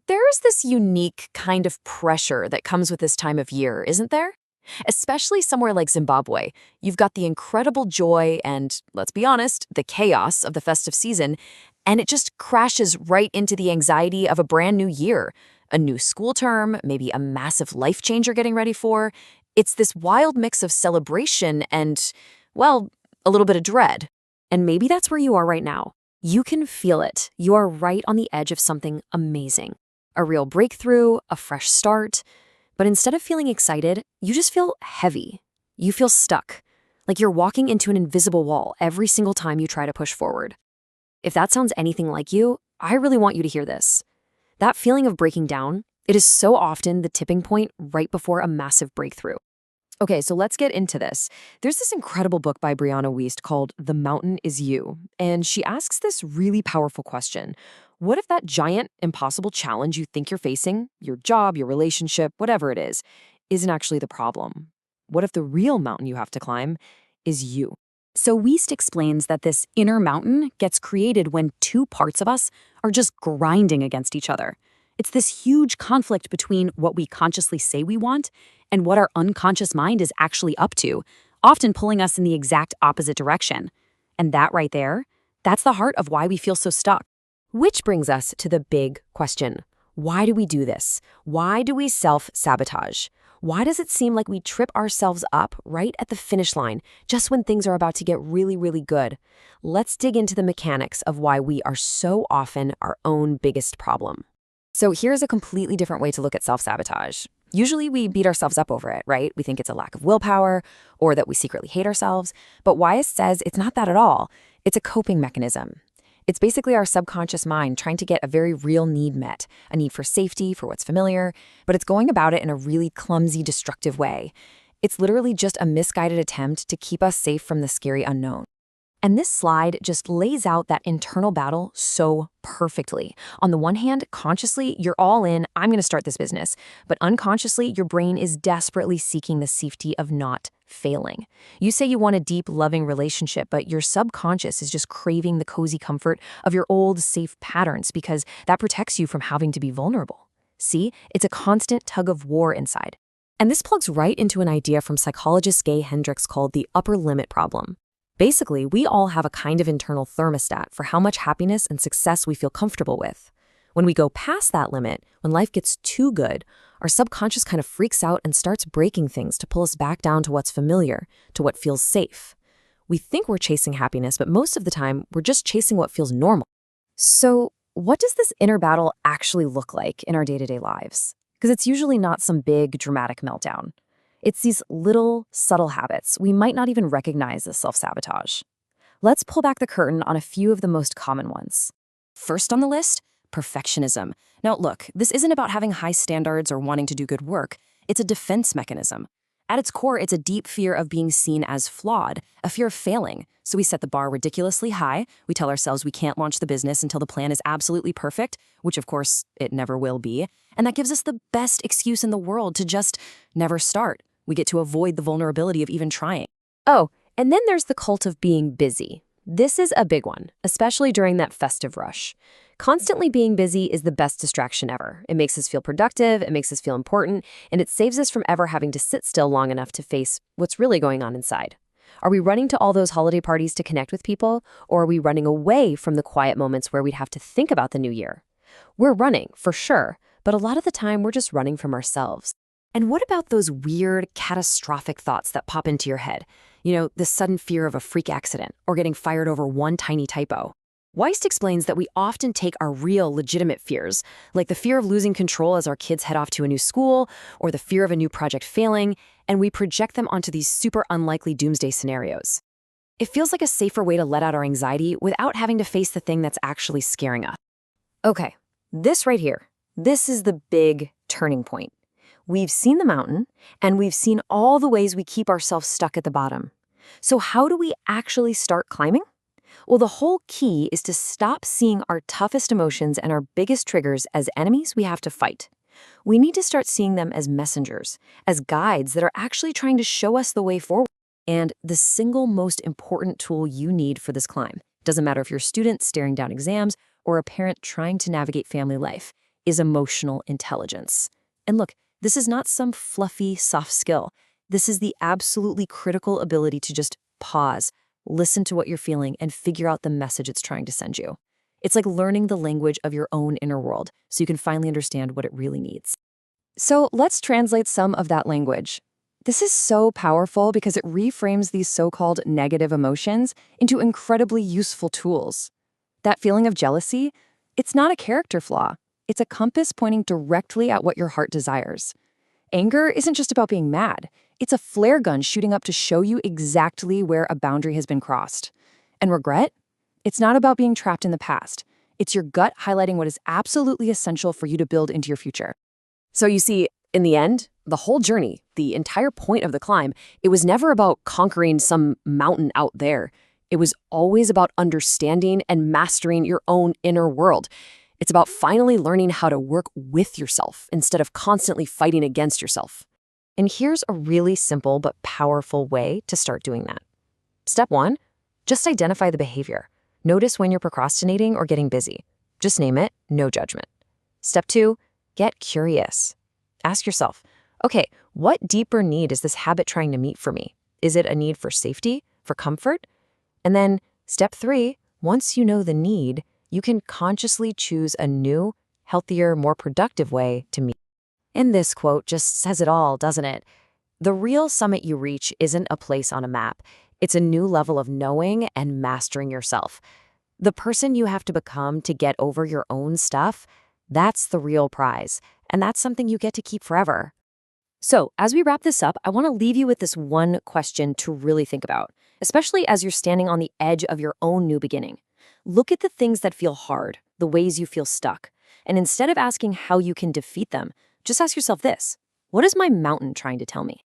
There's this unique kind of pressure that comes with this time of year, isn't there? Especially somewhere like Zimbabwe. You've got the incredible joy and, let's be honest, the chaos of the festive season, and it just crashes right into the anxiety of a brand new year. A new school term, maybe a massive life change you're getting ready for. It's this wild mix of celebration and, well, a little bit of dread. And maybe that's where you are right now. You can feel it. You are right on the edge of something amazing. A real breakthrough, a fresh start. But instead of feeling excited, you just feel heavy. You feel stuck, like you're walking into an invisible wall every single time you try to push forward. If that sounds anything like you, I really want you to hear this. That feeling of breaking down, it is so often the tipping point right before a massive breakthrough. Okay, so let's get into this. There's this incredible book by Brianna Wiest called The Mountain Is You, and she asks this really powerful question. What if that giant, impossible challenge you think you're facing, your job, your relationship, whatever it is, isn't actually the problem? What if the real mountain you have to climb is you? So Wiest explains that this inner mountain gets created when two parts of us are just grinding against each other. It's this huge conflict between what we consciously say we want and what our unconscious mind is actually up to, often pulling us in the exact opposite direction. And that right there, that's the heart of why we feel so stuck. Which brings us to the big question. Why do we do this? Why do we self-sabotage? Why does it seem like we trip ourselves up right at the finish line, just when things are about to get really, really good? Let's dig into the mechanics of why we are so often our own biggest problem. So here's a completely different way to look at self-sabotage. Usually we beat ourselves up over it, right? We think it's a lack of willpower or that we secretly hate ourselves. But Wiest says it's not that at all. It's a coping mechanism. It's basically our subconscious mind trying to get a very real need met, a need for safety, for what's familiar, but it's going about it in a really clumsy, destructive way. It's literally just a misguided attempt to keep us safe from the scary unknown. And this slide just lays out that internal battle so perfectly. On the one hand, consciously, you're all in, I'm going to start this business. But unconsciously, your brain is desperately seeking the safety of not failing. You say you want a deep, loving relationship, but your subconscious is just craving the cozy comfort of your old, safe patterns because that protects you from having to be vulnerable. See, it's a constant tug of war inside. And this plugs right into an idea from psychologist Gay Hendricks called the upper limit problem. Basically, we all have a kind of internal thermostat for how much happiness and success we feel comfortable with. When we go past that limit, when life gets too good, our subconscious kind of freaks out and starts breaking things to pull us back down to what's familiar, to what feels safe. We think we're chasing happiness, but most of the time, we're just chasing what feels normal. So, what does this inner battle actually look like in our day-to-day lives? Because it's usually not some big, dramatic meltdown. It's these little, subtle habits we might not even recognize as self-sabotage. Let's pull back the curtain on a few of the most common ones. First on the list, perfectionism. Now look, this isn't about having high standards or wanting to do good work. It's a defense mechanism. At its core, it's a deep fear of being seen as flawed, a fear of failing. So we set the bar ridiculously high. We tell ourselves we can't launch the business until the plan is absolutely perfect, which of course it never will be. And that gives us the best excuse in the world to just never start. We get to avoid the vulnerability of even trying. Oh, and then there's the cult of being busy. This is a big one, especially during that festive rush. Constantly being busy is the best distraction ever. It makes us feel productive, it makes us feel important, and it saves us from ever having to sit still long enough to face what's really going on inside. Are we running to all those holiday parties to connect with people, or are we running away from the quiet moments where we'd have to think about the new year? We're running, for sure, but a lot of the time we're just running from ourselves. And what about those weird, catastrophic thoughts that pop into your head? The sudden fear of a freak accident or getting fired over one tiny typo. Wiest explains that we often take our real, legitimate fears, like the fear of losing control as our kids head off to a new school or the fear of a new project failing, and we project them onto these super unlikely doomsday scenarios. It feels like a safer way to let out our anxiety without having to face the thing that's actually scaring us. Okay, this right here, this is the big turning point. We've seen the mountain, and we've seen all the ways we keep ourselves stuck at the bottom. So how do we actually start climbing? Well, the whole key is to stop seeing our toughest emotions and our biggest triggers as enemies we have to fight. We need to start seeing them as messengers, as guides that are actually trying to show us the way forward. And the single most important tool you need for this climb, doesn't matter if you're a student staring down exams or a parent trying to navigate family life, is emotional intelligence. And look, this is not some fluffy, soft skill. This is the absolutely critical ability to just pause, listen to what you're feeling, and figure out the message it's trying to send you. It's like learning the language of your own inner world so you can finally understand what it really needs. So let's translate some of that language. This is so powerful because it reframes these so-called negative emotions into incredibly useful tools. That feeling of jealousy, it's not a character flaw. It's a compass pointing directly at what your heart desires. Anger isn't just about being mad. It's a flare gun shooting up to show you exactly where a boundary has been crossed. And regret? It's not about being trapped in the past. It's your gut highlighting what is absolutely essential for you to build into your future. So you see, in the end, the whole journey, the entire point of the climb, it was never about conquering some mountain out there. It was always about understanding and mastering your own inner world. It's about finally learning how to work with yourself instead of constantly fighting against yourself. And here's a really simple but powerful way to start doing that. Step 1, just identify the behavior. Notice when you're procrastinating or getting busy. Just name it, no judgment. Step 2, get curious. Ask yourself, okay, what deeper need is this habit trying to meet for me? Is it a need for safety, for comfort? And then step 3, once you know the need, you can consciously choose a new, healthier, more productive way to meet. And this quote just says it all, doesn't it? The real summit you reach isn't a place on a map. It's a new level of knowing and mastering yourself. The person you have to become to get over your own stuff, that's the real prize. And that's something you get to keep forever. So, as we wrap this up, I want to leave you with this one question to really think about, especially as you're standing on the edge of your own new beginning. Look at the things that feel hard, the ways you feel stuck. And instead of asking how you can defeat them, just ask yourself this: what is my mountain trying to tell me?